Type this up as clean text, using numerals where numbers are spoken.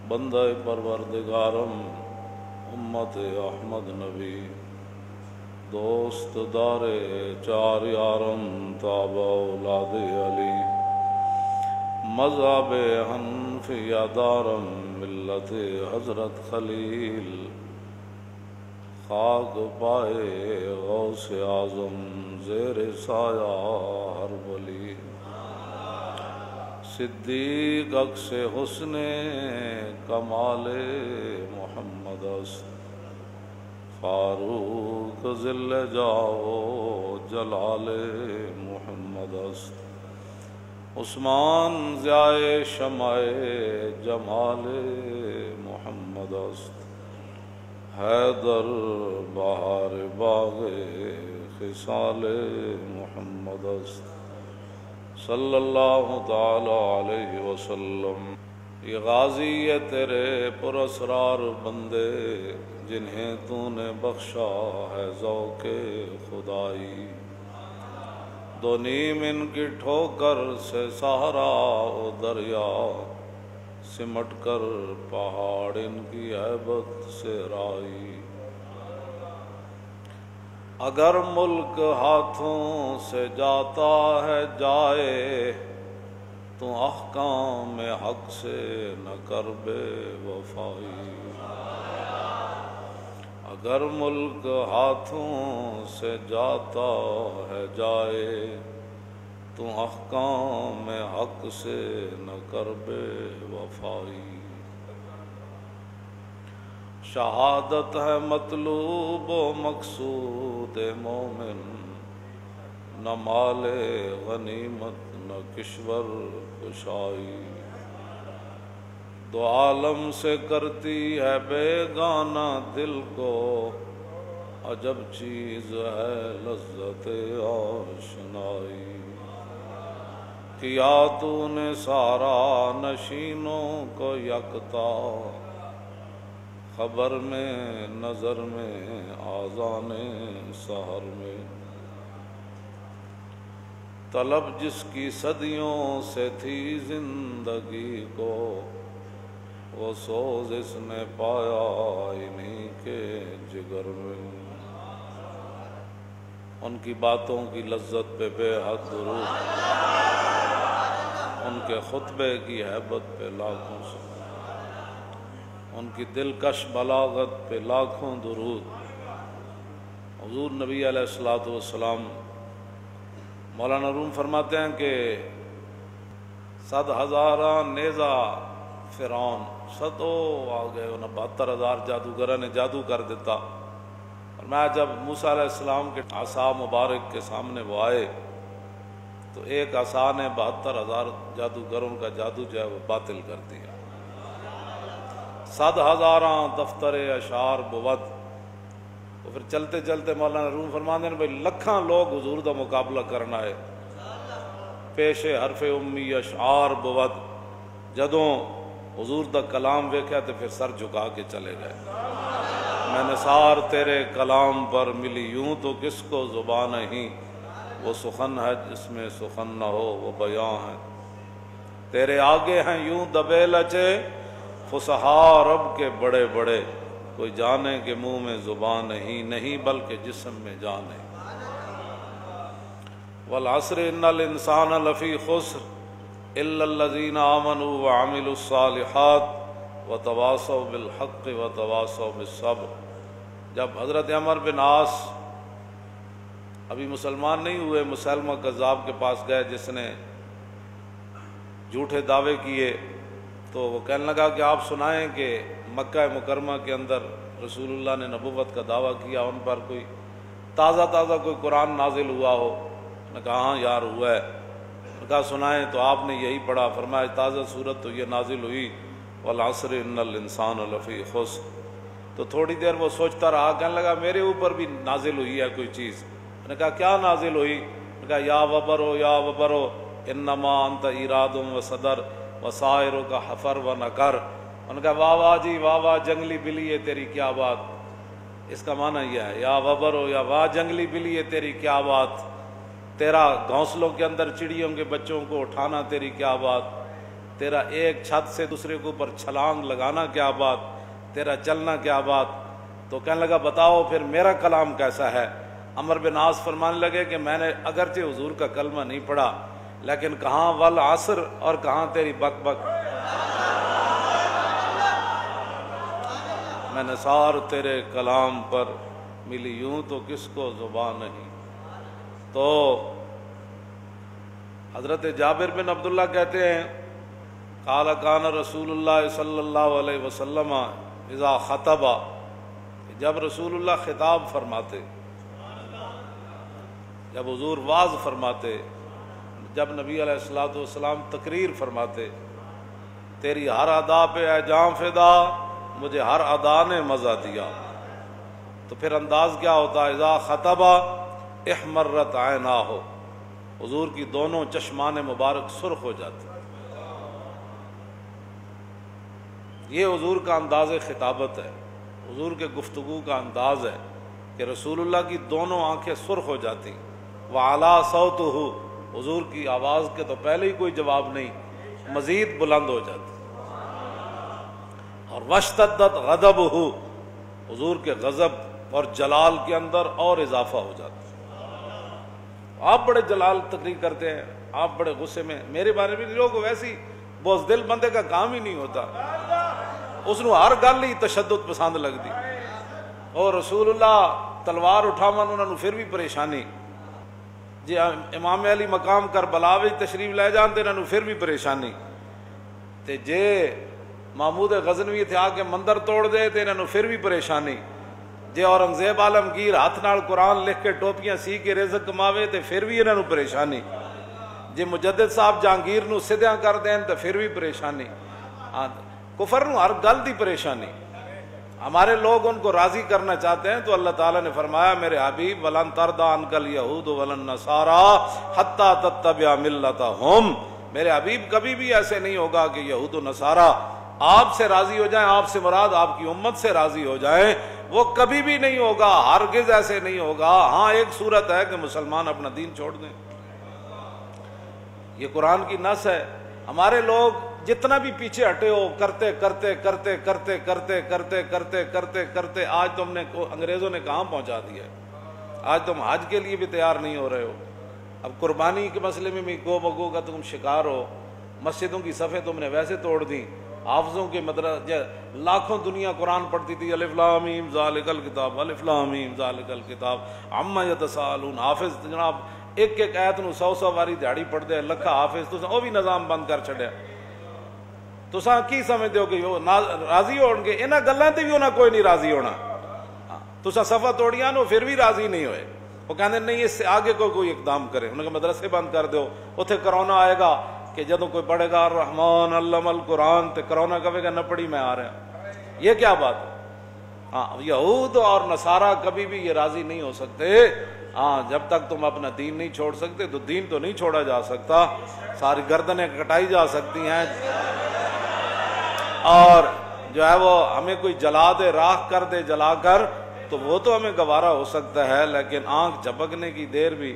بندہ پروردگارم امت احمد نبی دوست دار چار یارم تابع اولاد علی مذہب حنفیہ دارم ملت حضرت خلیل خاک پائے غوث اعظم زیر سایہ ہر ولی صدیق عکس حسن کمال محمد است فاروق ذل جاؤ جلال محمد است عثمان ضیاء شمع جمال محمد است حیدر بہار باغ خصال محمد است صلی اللہ تعالی علیہ وسلم۔ یہ غازی ہے تیرے پراسرار بندے جنہیں تو نے بخشا ہے ذوق خدائی، دو نیم ان کی ٹھوکر سے سہارا او دریا سمٹ کر پہاڑ ان کی ہیبت سے رائی، اگر ملک ہاتھوں سے جاتا ہے جائے تو احکام حق سے نہ کر بے وفائی، اگر ملک ہاتھوں سے جاتا ہے جائے تو احکام حق سے نہ کر بے وفائی، شہادت ہے مطلوب و مقصود مومن، نہ مال غنیمت نہ کشور کشائی، دو عالم سے کرتی ہے بیگانہ دل کو عجب چیز ہے لذت آشنائی، کیا تو نے سارا نشینوں کو یکتا خبر میں نظر میں آذان سحر میں، طلب جس کی صدیوں سے تھی زندگی کو وہ سوز اس نے پایا انہی کے جگر میں، ان کی باتوں کی لذت پہ بے حد درود، ان کے خطبے کی ہیبت پہ لاکھوں سے، ان کی دلکش بلاغت پہ لاکھوں درود۔ حضور نبی علیہ الصلوۃ والسلام مولانا روم فرماتے ہیں کہ 100,000 نیزہ فرعون سدو آ گئے، انہیں 72,000 جادوگرہ نے جادو کر دیتا، اور میں جب موسیٰ علیہ السلام کے عصا مبارک کے سامنے وہ آئے تو ایک عصا نے 72,000 جادوگروں کا جادو جو ہے وہ باطل کر دیا، 100,000 دفتر اشعار بود، تو پھر چلتے چلتے مولانا روم فرماندے ہیں بھائی لکھاں لوگ حضور دا مقابلہ کرنا ہے، پیش حرف امی اشعار بود، جدوں حضور دا کلام ویکھیا تو پھر سر جھکا کے چلے گئے، میں نثار تیرے کلام پر ملی یوں تو کس کو زبان نہیں، وہ سخن ہے جس میں سخن نہ ہو وہ بیاں ہے، تیرے آگے ہیں یوں دبے لچے فصحا رب کے بڑے بڑے، کوئی جانے کہ منہ میں زبان نہیں بلکہ جسم میں جان ہے، والعصر ان الانسان لفی خسر الا الذین آمنوا وعملوا الصالحات وتواصوا بالحق وتواصوا بالصبر۔ جب حضرت عمر بن عاص ابھی مسلمان نہیں ہوئے، مسلمہ کذاب کے پاس گئے جس نے جھوٹے دعوے کیے، تو وہ کہنے لگا کہ آپ سنائیں کہ مکہ مکرمہ کے اندر رسول اللہ نے نبوت کا دعویٰ کیا، ان پر کوئی تازہ کوئی قرآن نازل ہوا ہو؟ نے کہا ہاں یار ہوا ہے۔ نے کہا سنائیں، تو آپ نے یہی پڑھا، فرمایا تازہ صورت تو یہ نازل ہوئی والعصر ان الانسان لفی خسر۔ تو تھوڑی دیر وہ سوچتا رہا، کہنے لگا میرے اوپر بھی نازل ہوئی ہے کوئی چیز۔ نے کہا کیا نازل ہوئی؟ نے کہا یا وبرو انما انت ایراد و صدر وسائروں کا حفر و نکر۔ ان کا واہ واہ جی واہ واہ جنگلی بلی ہے تیری کیا بات، اس کا معنی یہ ہے یا وبرو یا واہ جنگلی بلی ہے تیری کیا بات، تیرا گھونسلوں کے اندر چڑیوں کے بچوں کو اٹھانا تیری کیا بات، تیرا ایک چھت سے دوسرے کے اوپر چھلانگ لگانا کیا بات، تیرا چلنا کیا بات۔ تو کہنے لگا بتاؤ پھر میرا کلام کیسا ہے۔ عمر بن عاص فرمانے لگے کہ میں نے اگرچہ حضور کا کلمہ نہیں پڑھا، لیکن کہاں والعصر اور کہاں تیری بک بک، میں نثار تیرے کلام پر ملی یوں تو کس کو زبان نہیں۔ تو حضرت جابر بن عبداللہ کہتے ہیں قال کان رسول اللہ صلی اللہ علیہ وسلم اذا خطب، جب رسول اللہ خطاب فرماتے، جب حضور واعظ فرماتے، جب نبی علیہ الصلوۃ والسلام تقریر فرماتے، تیری ہر ادا پہ اے جاں فدا، مجھے ہر ادا نے مزہ دیا، تو پھر انداز کیا ہوتا ہے؟ اذا خطب احمرت عیناہ، حضور کی دونوں چشمان مبارک سرخ ہو جاتے۔ یہ حضور کا انداز خطابت ہے، حضور کے گفتگو کا انداز ہے کہ رسول اللہ کی دونوں آنکھیں سرخ ہو جاتی، وعلا صوتہ، حضور کی آواز کے تو پہلے ہی کوئی جواب نہیں، مزید بلند ہو جاتی، اور واشتدت غضبہ، حضور کے غضب اور جلال کے اندر اور اضافہ ہو جاتا۔ آپ بڑے جلال تقریر کرتے ہیں، آپ بڑے غصے میں، میرے بارے میں لوگ ویسی بزدل بندے کا کام ہی نہیں ہوتا، اس نو ہر گل ہی تشدد پسند لگتی، اور رسول اللہ تلوار اٹھاون انہوں نے پھر بھی پریشانی، جی امام علی مقام کربلا وچ تشریف لے جان تے انہوں نے پھر بھی پریشانی، تے جے محمود غزنوی تھے آ کے مندر توڑ دے تے انہوں نے پھر بھی پریشانی، جے اورنگزیب عالمگیر ہاتھ نال قرآن لکھ کے ٹوپیاں سی کے رزق کماوے تے پھر بھی انہوں نے پریشانی، جے مجدد صاحب جہانگیر نو سدھیاں کر دین تے پھر بھی پریشانی، کفر نو ہر گل دی پریشانی۔ ہمارے لوگ ان کو راضی کرنا چاہتے ہیں تو اللہ تعالیٰ نے فرمایا میرے حبیب ولن ترضی عنک الیہود ولن نصارى حتی تتبع ملتہم، میرے حبیب کبھی بھی ایسے نہیں ہوگا کہ یہود و نصارہ آپ سے راضی ہو جائیں، آپ سے مراد آپ کی امت سے راضی ہو جائیں، وہ کبھی بھی نہیں ہوگا، ہرگز ایسے نہیں ہوگا۔ ہاں ایک صورت ہے کہ مسلمان اپنا دین چھوڑ دیں، یہ قرآن کی نص ہے۔ ہمارے لوگ جتنا بھی پیچھے ہٹے ہو، کرتے کرتے کرتے کرتے کرتے کرتے کرتے کرتے کرتے آج تم نے انگریزوں نے کہاں پہنچا دیا ہے، آج تم حج کے لیے بھی تیار نہیں ہو رہے ہو، اب قربانی کے مسئلے میں بھی گو بگو کا تم شکار ہو، مسجدوں کی صفیں تم نے ویسے توڑ دی، حافظوں کے مدرسے لاکھوں دنیا قرآن پڑھتی تھی، الف لام میم ذالک الکتاب، الف لام میم ذالک الکتاب عما یتساءلون، حافظ جناب ایک ایک آیت نو 100 واری دیہڑی پڑھ دے، لکھا حافظ، تو وہ بھی نظام بند کر چھڑیا۔ تساں کی سمجھتے ہو کہ وہ راضی ہون گے؟ انہاں گلاں تے بھی انہاں کوئی نہیں راضی ہونا، تساں صفحہ توڑیاں نو پھر بھی راضی نہیں ہوئے، وہ کہندے نہیں اس سے آگے کوئی اقدام کرے، انہوں نے مدرسے بند کر دو، اتنے کرونا آئے گا کہ جدوں کوئی پڑھے گا الرحمن علم القرآن تے کرونا کہے گا نہ پڑھی میں آ رہا ہوں، یہ کیا بات ہے؟ ہاں یہود اور نصارہ کبھی بھی یہ راضی نہیں ہو سکتے، ہاں جب تک تم اپنا دین نہیں چھوڑ سکتے تو دین تو نہیں چھوڑا جا سکتا، ساری گردنیں کٹائی جا سکتی ہیں، اور جو ہے وہ ہمیں کوئی جلا دے، راکھ کر دے جلا کر، تو وہ تو ہمیں گوارا ہو سکتا ہے، لیکن آنکھ جھپکنے کی دیر بھی